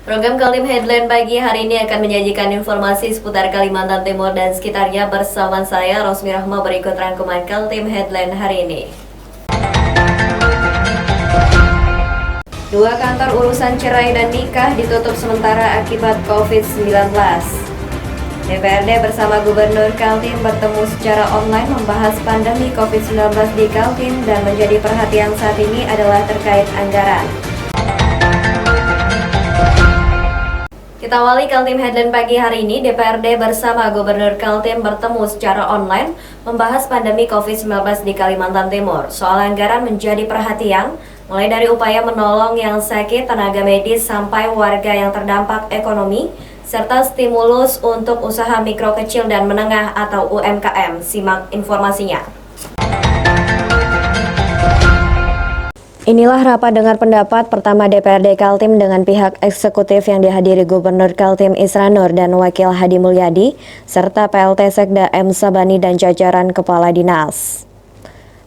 Program Kaltim Headline pagi hari ini akan menyajikan informasi seputar Kalimantan Timur dan sekitarnya bersama saya, Rosmi Rahma. Berikut rangkuman Kaltim Headline hari ini. Dua kantor urusan cerai dan nikah ditutup sementara akibat COVID-19. DPRD bersama Gubernur Kaltim bertemu secara online membahas pandemi COVID-19 di Kaltim dan menjadi perhatian saat ini adalah terkait anggaran. Kita awali Kaltim Headline pagi hari ini. DPRD bersama Gubernur Kaltim bertemu secara online membahas pandemi COVID-19 di Kalimantan Timur. Soal anggaran menjadi perhatian, mulai dari upaya menolong yang sakit, tenaga medis, sampai warga yang terdampak ekonomi, serta stimulus untuk usaha mikro kecil dan menengah atau UMKM. Simak informasinya. Inilah rapat dengar pendapat pertama DPRD Kaltim dengan pihak eksekutif yang dihadiri Gubernur Kaltim Isra Nur dan Wakil Hadi Mulyadi, serta PLT Sekda M. Sabani dan jajaran Kepala Dinas.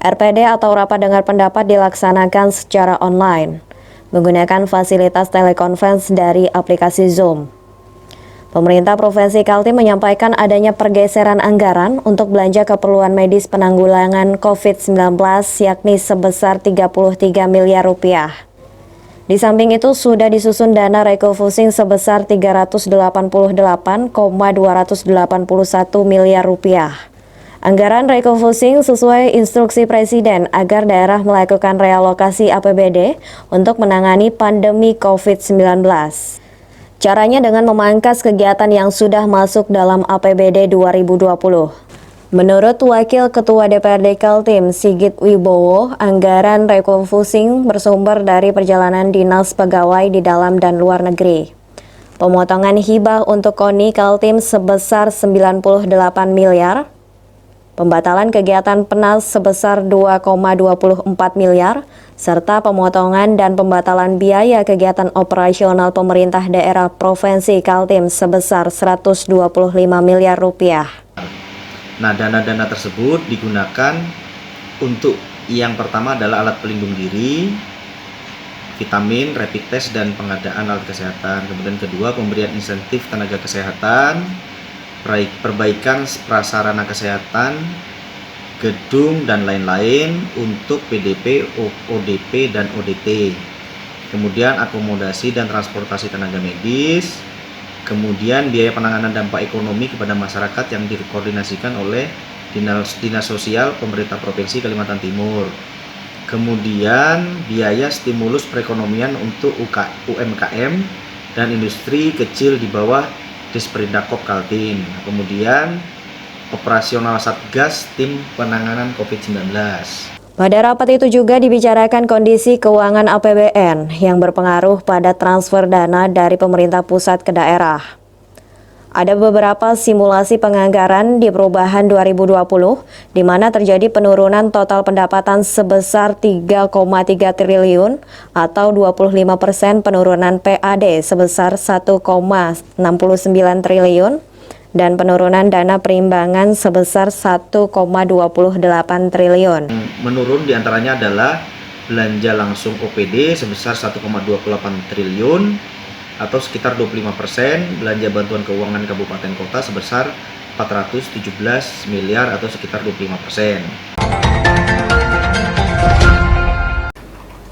RPD atau rapat dengar pendapat dilaksanakan secara online, menggunakan fasilitas telekonferensi dari aplikasi Zoom. Pemerintah Provinsi Kaltim menyampaikan adanya pergeseran anggaran untuk belanja keperluan medis penanggulangan COVID-19 yakni sebesar 33 miliar rupiah. Di samping itu sudah disusun dana refocusing sebesar 388,281 miliar rupiah. Anggaran refocusing sesuai instruksi Presiden agar daerah melakukan realokasi APBD untuk menangani pandemi COVID-19. Caranya dengan memangkas kegiatan yang sudah masuk dalam APBD 2020. Menurut Wakil Ketua DPRD Kaltim, Sigit Wibowo, anggaran refocusing bersumber dari perjalanan dinas pegawai di dalam dan luar negeri. Pemotongan hibah untuk KONI Kaltim sebesar 98 miliar. Pembatalan kegiatan PENAS sebesar 2,24 miliar, serta pemotongan dan pembatalan biaya kegiatan operasional pemerintah daerah Provinsi Kaltim sebesar 125 miliar rupiah. Nah, dana-dana tersebut digunakan untuk yang pertama adalah alat pelindung diri, vitamin, rapid test, dan pengadaan alat kesehatan. Kemudian kedua, pemberian insentif tenaga kesehatan, perbaikan prasarana kesehatan, gedung, dan lain-lain untuk PDP, ODP, dan ODT. Kemudian akomodasi dan transportasi tenaga medis. Kemudian biaya penanganan dampak ekonomi kepada masyarakat yang dikoordinasikan oleh Dinas Sosial Pemerintah Provinsi Kalimantan Timur. Kemudian biaya stimulus perekonomian untuk UMKM dan industri kecil di bawah Disperindak Kaltim. Kemudian operasional Satgas tim penanganan COVID-19. Pada rapat itu juga dibicarakan kondisi keuangan APBN yang berpengaruh pada transfer dana dari pemerintah pusat ke daerah. Ada beberapa simulasi penganggaran di perubahan 2020, di mana terjadi penurunan total pendapatan sebesar 3,3 triliun atau 25% penurunan PAD sebesar 1,69 triliun dan penurunan dana perimbangan sebesar 1,28 triliun. Menurun diantaranya adalah belanja langsung OPD sebesar 1,28 triliun atau sekitar 25%, belanja bantuan keuangan kabupaten kota sebesar 417 miliar atau sekitar 25%.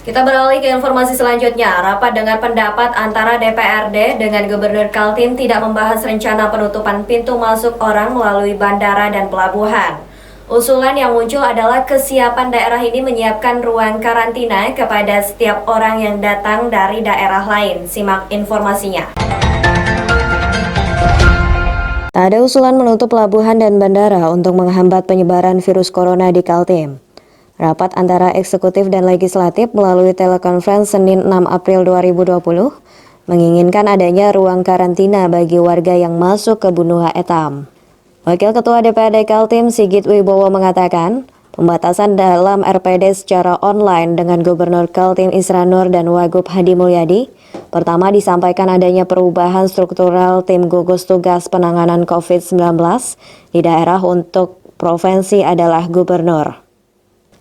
Kita beralih ke informasi selanjutnya. Rapat dengar pendapat antara DPRD dengan Gubernur Kaltim tidak membahas rencana penutupan pintu masuk orang melalui bandara dan pelabuhan. Usulan yang muncul adalah kesiapan daerah ini menyiapkan ruang karantina kepada setiap orang yang datang dari daerah lain. Simak informasinya. Tak ada usulan menutup pelabuhan dan bandara untuk menghambat penyebaran virus corona di Kaltim. Rapat antara eksekutif dan legislatif melalui telekonferensi Senin 6 April 2020 menginginkan adanya ruang karantina bagi warga yang masuk ke Bunuha Etam. Wakil Ketua DPRD Kaltim Sigit Wibowo mengatakan, pembatasan dalam RPD secara online dengan Gubernur Kaltim Isra Nur dan Wagub Hadi Mulyadi. Pertama, disampaikan adanya perubahan struktural tim gugus tugas penanganan COVID-19 di daerah untuk provinsi adalah gubernur.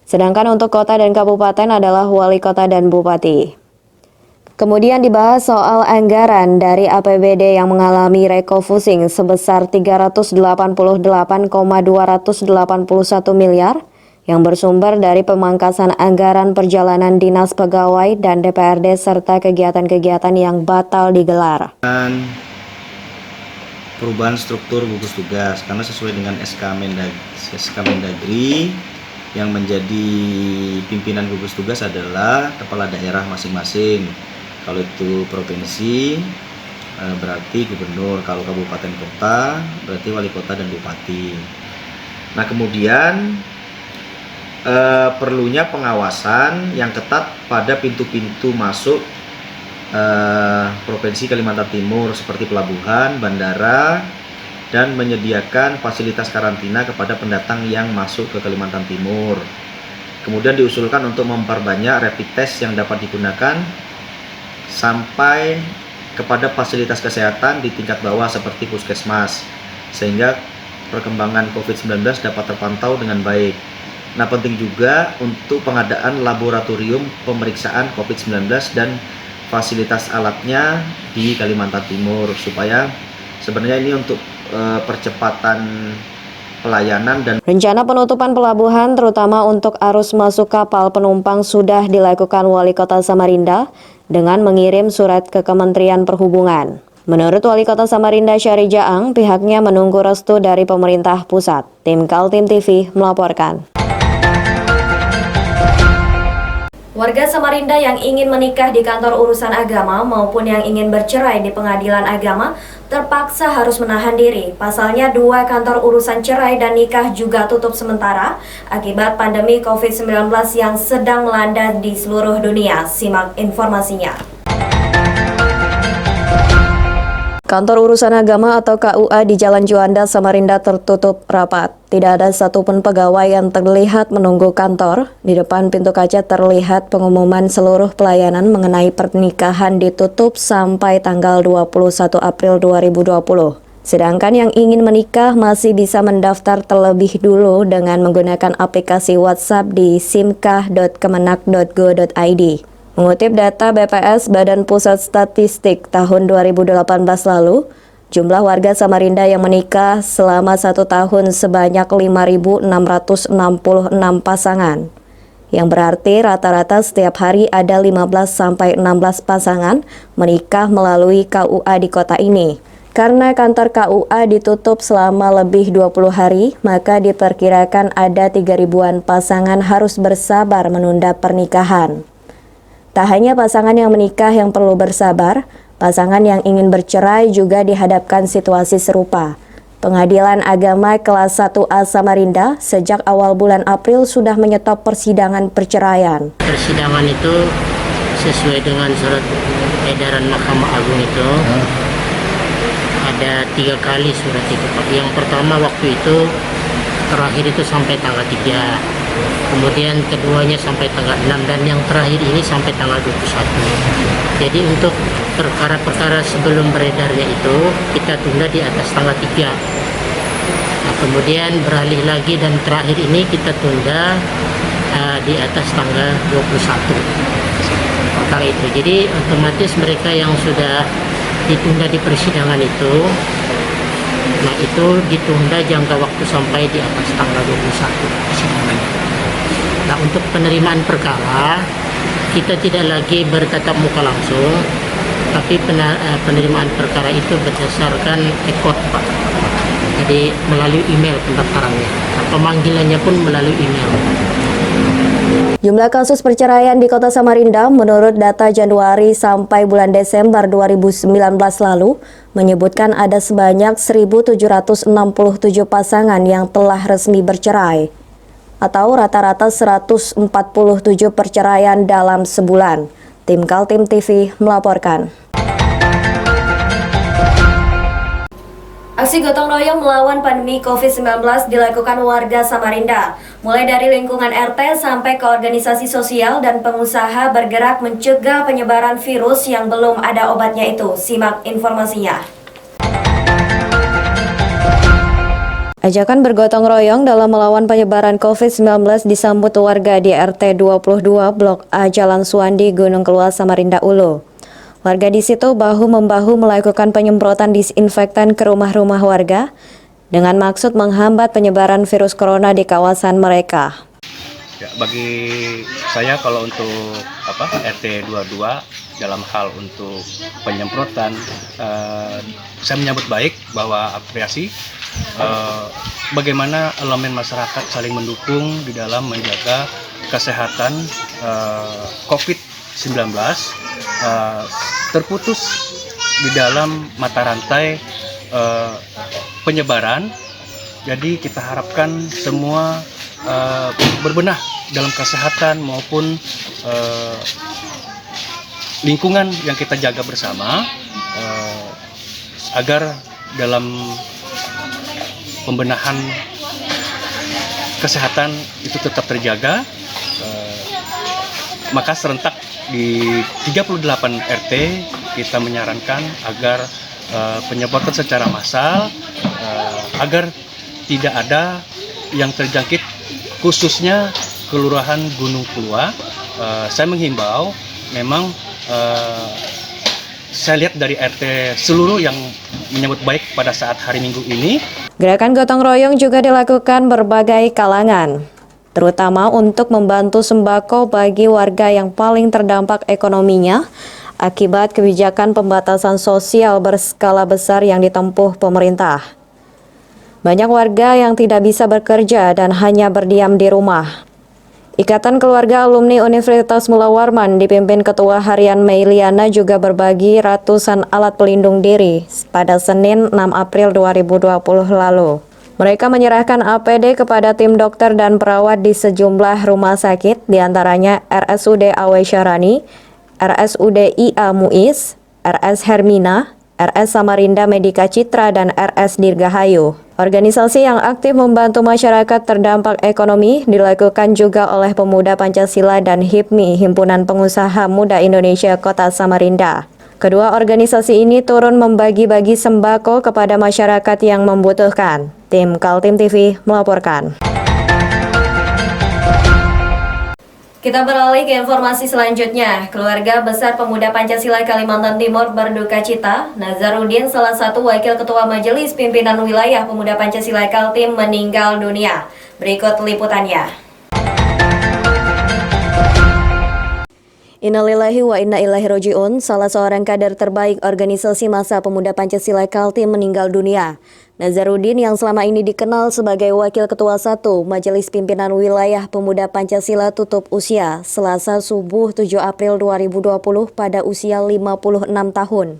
Sedangkan untuk kota dan kabupaten adalah wali kota dan bupati. Kemudian dibahas soal anggaran dari APBD yang mengalami refocusing sebesar 388,281 miliar yang bersumber dari pemangkasan anggaran perjalanan dinas pegawai dan DPRD serta kegiatan-kegiatan yang batal digelar. Dan perubahan struktur gugus tugas karena sesuai dengan SK Mendagri yang menjadi pimpinan gugus tugas adalah kepala daerah masing-masing. Kalau itu provinsi berarti gubernur, kalau kabupaten kota berarti wali kota dan bupati. Nah, kemudian perlunya pengawasan yang ketat pada pintu-pintu masuk Provinsi Kalimantan Timur seperti pelabuhan, bandara, dan menyediakan fasilitas karantina kepada pendatang yang masuk ke Kalimantan Timur. Kemudian diusulkan untuk memperbanyak rapid test yang dapat digunakan sampai kepada fasilitas kesehatan di tingkat bawah seperti puskesmas, sehingga perkembangan COVID-19 dapat terpantau dengan baik. Nah, penting juga untuk pengadaan laboratorium pemeriksaan COVID-19 dan fasilitas alatnya di Kalimantan Timur, supaya sebenarnya ini untuk percepatan pelayanan. Dan rencana penutupan pelabuhan terutama untuk arus masuk kapal penumpang sudah dilakukan Wali Kota Samarinda dengan mengirim surat ke Kementerian Perhubungan. Menurut Wali Kota Samarinda Syahri Jaang, pihaknya menunggu restu dari pemerintah pusat. Tim Kaltim TV melaporkan. Warga Samarinda yang ingin menikah di kantor urusan agama maupun yang ingin bercerai di pengadilan agama terpaksa harus menahan diri. Pasalnya 2 kantor urusan cerai dan nikah juga tutup sementara akibat pandemi COVID-19 yang sedang melanda di seluruh dunia. Simak informasinya. Kantor Urusan Agama atau KUA di Jalan Juanda, Samarinda tertutup rapat. Tidak ada satupun pegawai yang terlihat menunggu kantor. Di depan pintu kaca terlihat pengumuman seluruh pelayanan mengenai pernikahan ditutup sampai tanggal 21 April 2020. Sedangkan yang ingin menikah masih bisa mendaftar terlebih dulu dengan menggunakan aplikasi WhatsApp di simkah.kemenak.go.id. Mengutip data BPS Badan Pusat Statistik tahun 2018 lalu, jumlah warga Samarinda yang menikah selama 1 tahun sebanyak 5.666 pasangan. Yang berarti rata-rata setiap hari ada 15-16 pasangan menikah melalui KUA di kota ini. Karena kantor KUA ditutup selama lebih 20 hari, maka diperkirakan ada 3.000-an pasangan harus bersabar menunda pernikahan. Tak hanya pasangan yang menikah yang perlu bersabar, pasangan yang ingin bercerai juga dihadapkan situasi serupa. Pengadilan Agama kelas 1A Samarinda sejak awal bulan April sudah menyetop persidangan perceraian. Persidangan itu sesuai dengan surat edaran Mahkamah Agung itu ada 3 kali surat itu, Pak. Yang pertama waktu itu terakhir itu sampai tanggal 3. Kemudian keduanya sampai tanggal 6 dan yang terakhir ini sampai tanggal 21. Jadi untuk perkara-perkara sebelum beredarnya itu kita tunda di atas tanggal 3. Nah, kemudian beralih lagi dan terakhir ini kita tunda di atas tanggal 21 perkara itu. Jadi otomatis mereka yang sudah ditunda di persidangan itu, nah itu ditunda jangka waktu sampai di atas tanggal 21 persidangannya. Nah, untuk penerimaan perkara kita tidak lagi bertatap muka langsung, tapi penerimaan perkara itu berdasarkan ekot, Pak. Jadi melalui email pendaftarannya, pemanggilannya pun melalui email. Jumlah kasus perceraian di Kota Samarinda menurut data Januari sampai bulan Desember 2019 lalu menyebutkan ada sebanyak 1.767 pasangan yang telah resmi bercerai, atau rata-rata 147 perceraian dalam sebulan. Tim Kaltim TV melaporkan. Aksi gotong royong melawan pandemi COVID-19 dilakukan warga Samarinda. Mulai dari lingkungan RT sampai ke organisasi sosial dan pengusaha bergerak mencegah penyebaran virus yang belum ada obatnya itu. Simak informasinya. Ajakan bergotong royong dalam melawan penyebaran COVID-19 disambut warga di RT 22 Blok A Jalan Suwandi, Gunung Keluar, Samarinda Ulu. Warga di situ bahu-membahu melakukan penyemprotan disinfektan ke rumah-rumah warga dengan maksud menghambat penyebaran virus corona di kawasan mereka. Ya, bagi saya kalau untuk RT 22 dalam hal untuk penyemprotan, saya menyambut baik bahwa apresiasi bagaimana elemen masyarakat saling mendukung di dalam menjaga kesehatan COVID-19, terputus di dalam mata rantai penyebaran. Jadi kita harapkan semua berbenah dalam kesehatan maupun lingkungan yang kita jaga bersama, agar dalam pembenahan kesehatan itu tetap terjaga. Maka serentak di 38 RT kita menyarankan agar penyemprotan secara massal, agar tidak ada yang terjangkit, khususnya Kelurahan Gunung Kulua. Saya menghimbau, memang saya lihat dari RT seluruh yang menyambut baik pada saat hari Minggu ini. Gerakan gotong royong juga dilakukan berbagai kalangan, terutama untuk membantu sembako bagi warga yang paling terdampak ekonominya akibat kebijakan pembatasan sosial berskala besar yang ditempuh pemerintah. Banyak warga yang tidak bisa bekerja dan hanya berdiam di rumah. Ikatan Keluarga Alumni Universitas Mula Warman dipimpin Ketua Harian Meiliana juga berbagi ratusan alat pelindung diri pada Senin 6 April 2020 lalu. Mereka menyerahkan APD kepada tim dokter dan perawat di sejumlah rumah sakit, diantaranya RSUD Awe Syarani, RSUD IA Muiz, RS Hermina, RS Samarinda Medika Citra, dan RS Dirgahayu. Organisasi yang aktif membantu masyarakat terdampak ekonomi dilakukan juga oleh Pemuda Pancasila dan HIPMI, Himpunan Pengusaha Muda Indonesia Kota Samarinda. Kedua organisasi ini turun membagi-bagi sembako kepada masyarakat yang membutuhkan. Tim Kaltim TV melaporkan. Kita beralih ke informasi selanjutnya. Keluarga besar Pemuda Pancasila Kalimantan Timur berduka cita. Nazarudin, salah satu wakil ketua Majelis Pimpinan Wilayah Pemuda Pancasila Kaltim, meninggal dunia. Berikut liputannya. Innalillahi wa inna ilaihi raji'un. Salah seorang kader terbaik organisasi Massa Pemuda Pancasila Kaltim meninggal dunia. Nazarudin yang selama ini dikenal sebagai Wakil Ketua 1 Majelis Pimpinan Wilayah Pemuda Pancasila tutup usia Selasa subuh 7 April 2020 pada usia 56 tahun.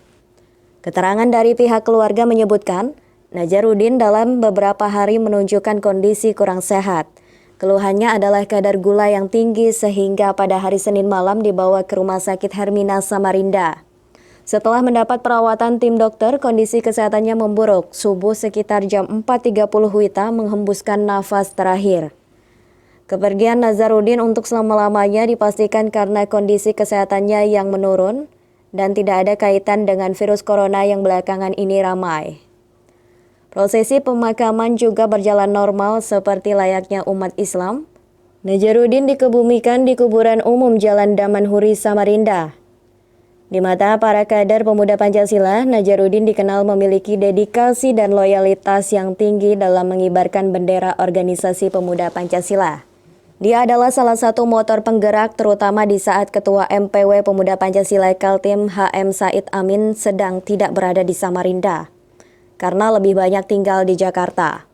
Keterangan dari pihak keluarga menyebutkan, Nazarudin dalam beberapa hari menunjukkan kondisi kurang sehat. Keluhannya adalah kadar gula yang tinggi sehingga pada hari Senin malam dibawa ke Rumah Sakit Hermina Samarinda. Setelah mendapat perawatan tim dokter, kondisi kesehatannya memburuk. Subuh sekitar jam 4.30 WITA menghembuskan nafas terakhir. Kepergian Nazarudin untuk selama-lamanya dipastikan karena kondisi kesehatannya yang menurun dan tidak ada kaitan dengan virus corona yang belakangan ini ramai. Prosesi pemakaman juga berjalan normal seperti layaknya umat Islam. Nazarudin dikebumikan di kuburan umum Jalan Damanhuri, Samarinda. Di mata para kader Pemuda Pancasila, Nazarudin dikenal memiliki dedikasi dan loyalitas yang tinggi dalam mengibarkan bendera organisasi Pemuda Pancasila. Dia adalah salah satu motor penggerak terutama di saat Ketua MPW Pemuda Pancasila Kaltim HM Said Amin sedang tidak berada di Samarinda, karena lebih banyak tinggal di Jakarta.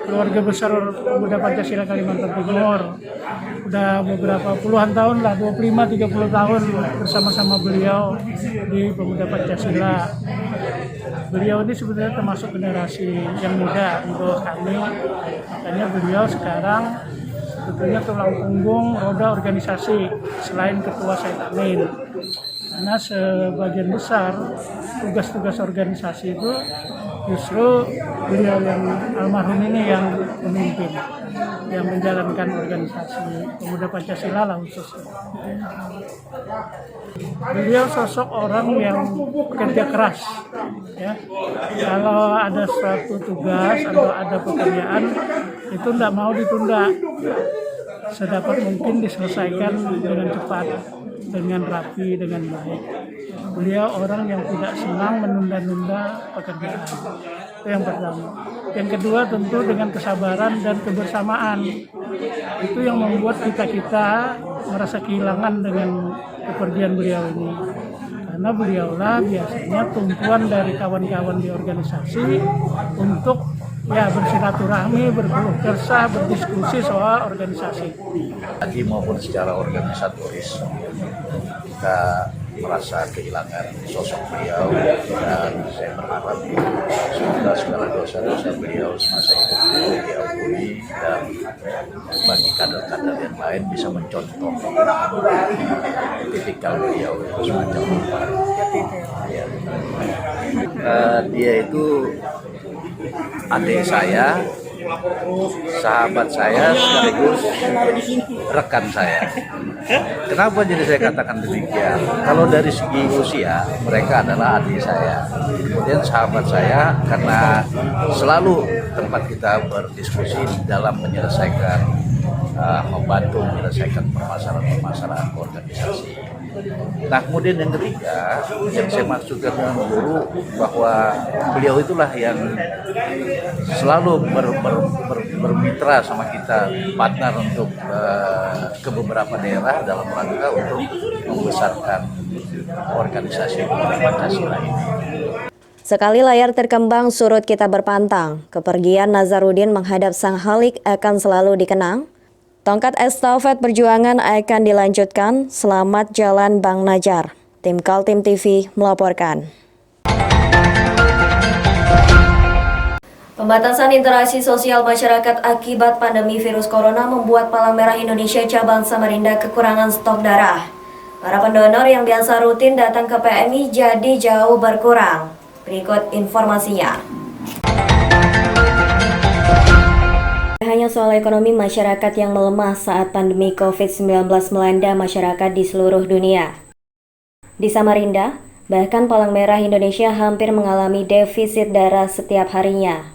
Keluarga besar Pemuda Pancasila Kalimantan Timur udah beberapa puluhan tahun lah, 25-30 tahun bersama-sama beliau di Pemuda Pancasila. Beliau ini sebenarnya termasuk generasi yang muda untuk kami, makanya beliau sekarang sebetulnya tulang punggung roda organisasi selain Ketua Said Amin. Karena sebagian besar tugas-tugas organisasi itu justru beliau yang almarhum ini yang memimpin, yang menjalankan organisasi Pemuda Pancasila lah khususnya. Beliau sosok orang yang bekerja keras, ya. Kalau ada suatu tugas atau ada pekerjaan itu tidak mau ditunda. sedapat mungkin diselesaikan dengan cepat, dengan rapi, dengan baik. Beliau orang yang tidak senang menunda-nunda pekerjaan. Itu yang pertama. Yang kedua tentu dengan kesabaran dan kebersamaan. Itu yang membuat kita merasa kehilangan dengan kepergian beliau ini. Karena beliaulah biasanya tumpuan dari kawan-kawan di organisasi untuk bersilaturahmi, berkeluh kesah, berdiskusi soal organisasi. Tadi maupun secara organisatoris kita merasa kehilangan sosok beliau, dan saya berharap semoga segala dosa-dosa beliau semasa hidup diampuni, dan bagi kader-kader yang lain bisa mencontoh tipikal beliau semacam apa. Dia itu adik saya, sahabat saya, sekaligus rekan saya. Kenapa jadi saya katakan demikian? Kalau dari segi usia, mereka adalah adik saya. Kemudian sahabat saya, karena selalu tempat kita berdiskusi dalam menyelesaikan, membantu menyelesaikan permasalahan-permasalahan organisasi. Nah, kemudian yang ketiga, yang saya maksudkan dengan guru, bahwa beliau itulah yang selalu bermitra sama kita, partner untuk ke beberapa daerah dalam rangka untuk membesarkan organisasi Pancasila ini. Sekali layar terkembang surut kita berpantang, kepergian Nazarudin menghadap Sang Khalik akan selalu dikenang. Tongkat estafet perjuangan akan dilanjutkan. Selamat jalan Bang Najar. Tim Kaltim TV melaporkan. Pembatasan interaksi sosial masyarakat akibat pandemi virus corona membuat Palang Merah Indonesia Cabang Samarinda kekurangan stok darah. Para pendonor yang biasa rutin datang ke PMI jadi jauh berkurang. Berikut informasinya. Hanya soal ekonomi masyarakat yang melemah saat pandemi COVID-19 melanda masyarakat di seluruh dunia. Di Samarinda, bahkan Palang Merah Indonesia hampir mengalami defisit darah setiap harinya.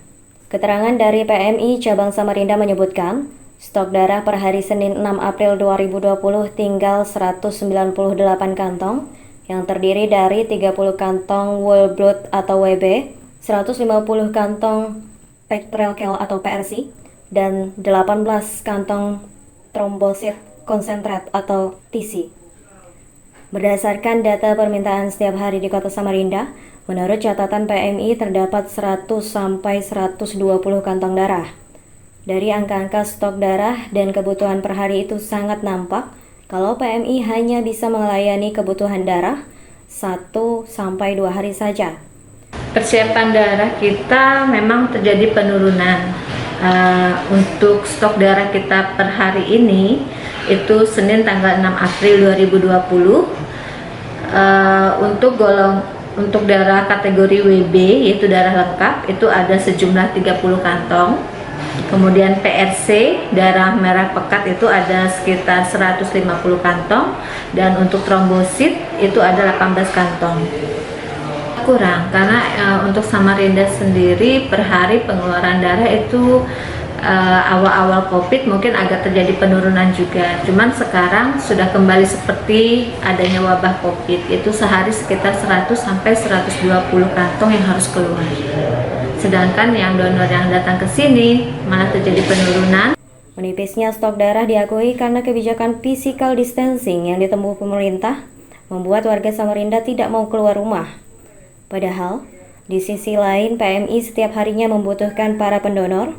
Keterangan dari PMI Cabang Samarinda menyebutkan, stok darah per hari Senin 6 April 2020 tinggal 198 kantong, yang terdiri dari 30 kantong whole blood atau WB, 150 kantong petrelkel atau PRC, dan 18 kantong trombosit konsentrat atau TC. Berdasarkan data permintaan setiap hari di Kota Samarinda, menurut catatan PMI terdapat 100-120 kantong darah. Dari angka-angka stok darah dan kebutuhan per hari itu sangat nampak kalau PMI hanya bisa melayani kebutuhan darah 1-2 hari saja. Persiapan darah kita memang terjadi penurunan. Untuk stok darah kita per hari ini itu Senin tanggal 6 April 2020 untuk darah kategori WB yaitu darah lengkap itu ada sejumlah 30 kantong. Kemudian PRC darah merah pekat itu ada sekitar 150 kantong, dan untuk trombosit itu ada 18 kantong. Kurang karena untuk Samarinda sendiri per hari pengeluaran darah itu awal-awal COVID mungkin agak terjadi penurunan juga, cuman sekarang sudah kembali seperti adanya wabah COVID, itu sehari sekitar 100-120 kantong yang harus keluar. Sedangkan yang donor yang datang ke sini malah terjadi penurunan. Menipisnya stok darah diakui karena kebijakan physical distancing yang ditempuh pemerintah membuat warga Samarinda tidak mau keluar rumah. Padahal, di sisi lain PMI setiap harinya membutuhkan para pendonor.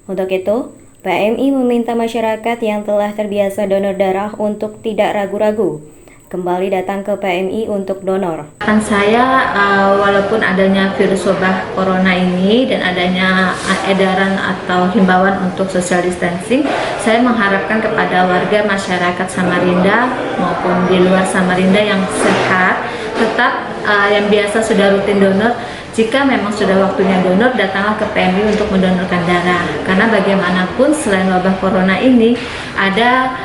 Untuk itu, PMI meminta masyarakat yang telah terbiasa donor darah untuk tidak ragu-ragu kembali datang ke PMI untuk donor. Saya walaupun adanya virus wabah corona ini dan adanya edaran atau himbauan untuk social distancing, saya mengharapkan kepada warga masyarakat Samarinda maupun di luar Samarinda yang sehat, tetap yang biasa sudah rutin donor, jika memang sudah waktunya donor, datanglah ke PMI untuk mendonorkan darah. Karena bagaimanapun selain wabah corona ini, ada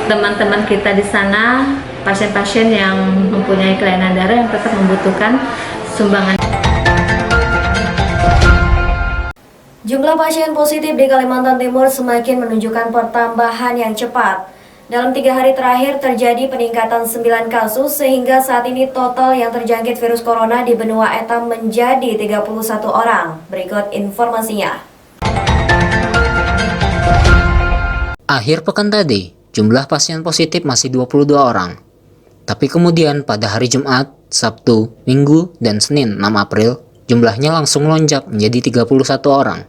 teman-teman kita di sana, pasien-pasien yang mempunyai kelainan darah yang tetap membutuhkan sumbangan. Jumlah pasien positif di Kalimantan Timur semakin menunjukkan pertambahan yang cepat. Dalam 3 hari terakhir terjadi peningkatan 9 kasus sehingga saat ini total yang terjangkit virus corona di benua Etam menjadi 31 orang. Berikut informasinya. Akhir pekan tadi, jumlah pasien positif masih 22 orang. Tapi kemudian pada hari Jumat, Sabtu, Minggu, dan Senin 6 April, jumlahnya langsung melonjak menjadi 31 orang.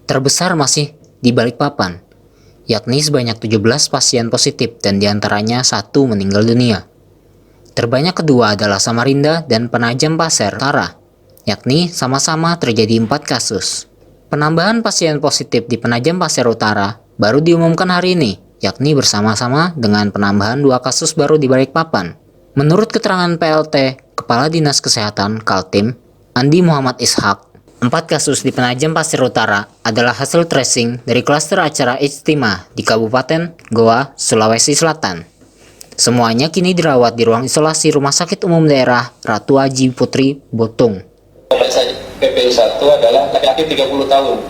Terbesar masih di Balikpapan, yakni sebanyak 17 pasien positif dan diantaranya 1 meninggal dunia. Terbanyak kedua adalah Samarinda dan Penajam Pasir Utara, yakni sama-sama terjadi 4 kasus. Penambahan pasien positif di Penajam Pasir Utara baru diumumkan hari ini, yakni bersama-sama dengan penambahan 2 kasus baru di Balikpapan. Menurut keterangan PLT, Kepala Dinas Kesehatan Kaltim, Andi Muhammad Ishak, 4 kasus di Penajam Pasir Utara adalah hasil tracing dari klaster acara Ijtima di Kabupaten Goa, Sulawesi Selatan. Semuanya kini dirawat di ruang isolasi Rumah Sakit Umum Daerah Ratu Haji Putri Botung. PPU 1 adalah laki-laki 30 tahun.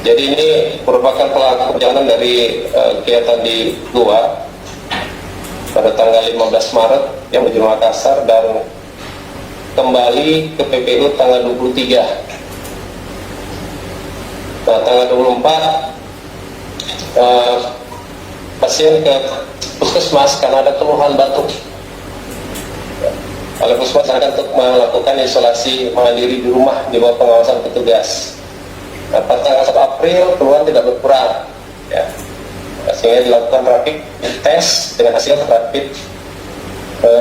Jadi ini merupakan pelaku perjalanan dari kegiatan di Goa pada tanggal 15 Maret yang menuju Makassar dan kembali ke PPU tanggal 23. Nah, tanggal 24 pasien ke puskesmas karena ada keluhan batuk. Oleh puskesmas akan untuk melakukan isolasi mandiri di rumah di bawah pengawasan petugas. Nah, pada tanggal 1 April keluhan tidak berkurang, ya. Sehingga dilakukan rapid test dengan hasil rapid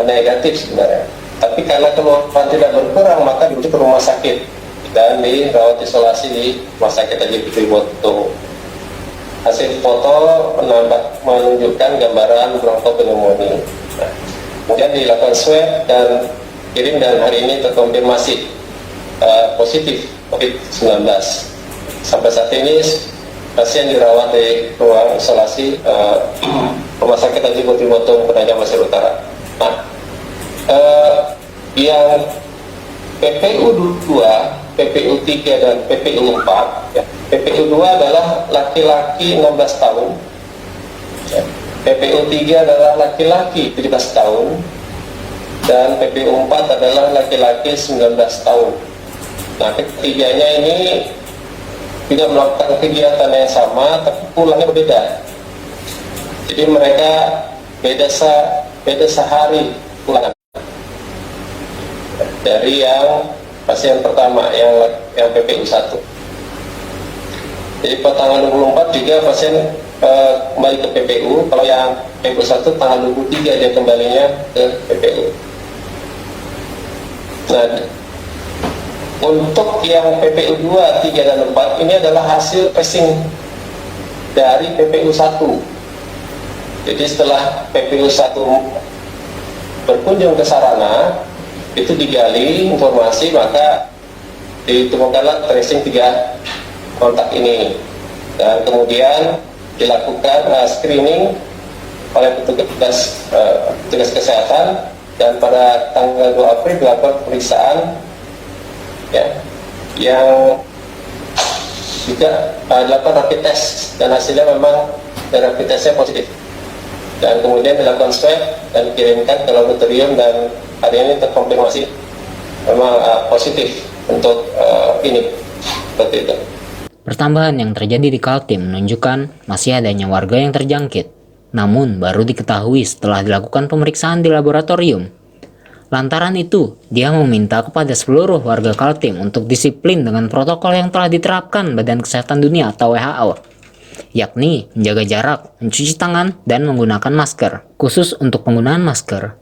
negatif sebenarnya. Tapi karena keluhan tidak berkurang maka dirujuk ke rumah sakit dan dirawat isolasi di Rumah Sakit Haji Putri Botung. Hasil foto menunjukkan gambaran bronkopneumonia. Nah, kemudian dilakukan swab dan kirim dan hari ini terkonfirmasi positif COVID-19. Sampai saat ini pasien dirawat di ruang isolasi Rumah Sakit Haji Putri Botung Penajam Pasir Utara. Nah, yang PPU 2, PPU 3 dan PPU 4, ya. PPU 2 adalah laki-laki 16 tahun, ya. PPU 3 adalah laki-laki 17 tahun, dan PPU 4 adalah laki-laki 19 tahun. Nah, ketiganya ini tidak melakukan kegiatan yang sama, tapi pulangnya berbeda. Jadi mereka beda sehari pulangan dari yang pasien pertama yang PPU 1. Jadi pada tanggal 24 juga pasien kembali ke PPU. Kalau yang PPU 1 tanggal 23 dia kembalinya ke PPU. Nah, untuk yang PPU 2, 3 dan 4 ini adalah hasil tracing dari PPU 1. Jadi setelah PPU 1 berkunjung ke sarana, itu digali informasi, maka ditemukanlah tracing 3 kontak ini, dan kemudian dilakukan screening oleh petugas kesehatan, dan pada tanggal 2 April dilakukan pemeriksaan, ya, yang juga dilakukan rapid test dan hasilnya memang rapid testnya positif, dan kemudian dilakukan swab dan dikirimkan ke laboratorium, dan hari ini terkonfirmasi memang positif untuk ini, seperti itu. Pertambahan yang terjadi di Kaltim menunjukkan masih adanya warga yang terjangkit, namun baru diketahui setelah dilakukan pemeriksaan di laboratorium. Lantaran itu, dia meminta kepada seluruh warga Kaltim untuk disiplin dengan protokol yang telah diterapkan Badan Kesehatan Dunia atau WHO, yakni menjaga jarak, mencuci tangan, dan menggunakan masker. Khusus untuk penggunaan masker,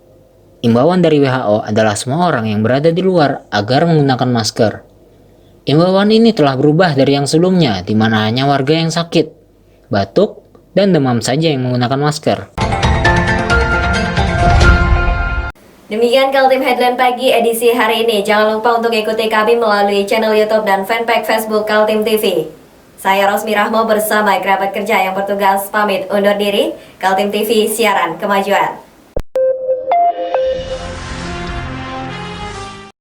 imbauan dari WHO adalah semua orang yang berada di luar agar menggunakan masker. Imbauan ini telah berubah dari yang sebelumnya, di mana hanya warga yang sakit, batuk, dan demam saja yang menggunakan masker. Demikian Kaltim Headline Pagi edisi hari ini. Jangan lupa untuk ikuti kami melalui channel YouTube dan fanpage Facebook Kaltim TV. Saya Rosmi Rahmo bersama kerabat kerja yang bertugas pamit undur diri. Kaltim TV, siaran kemajuan.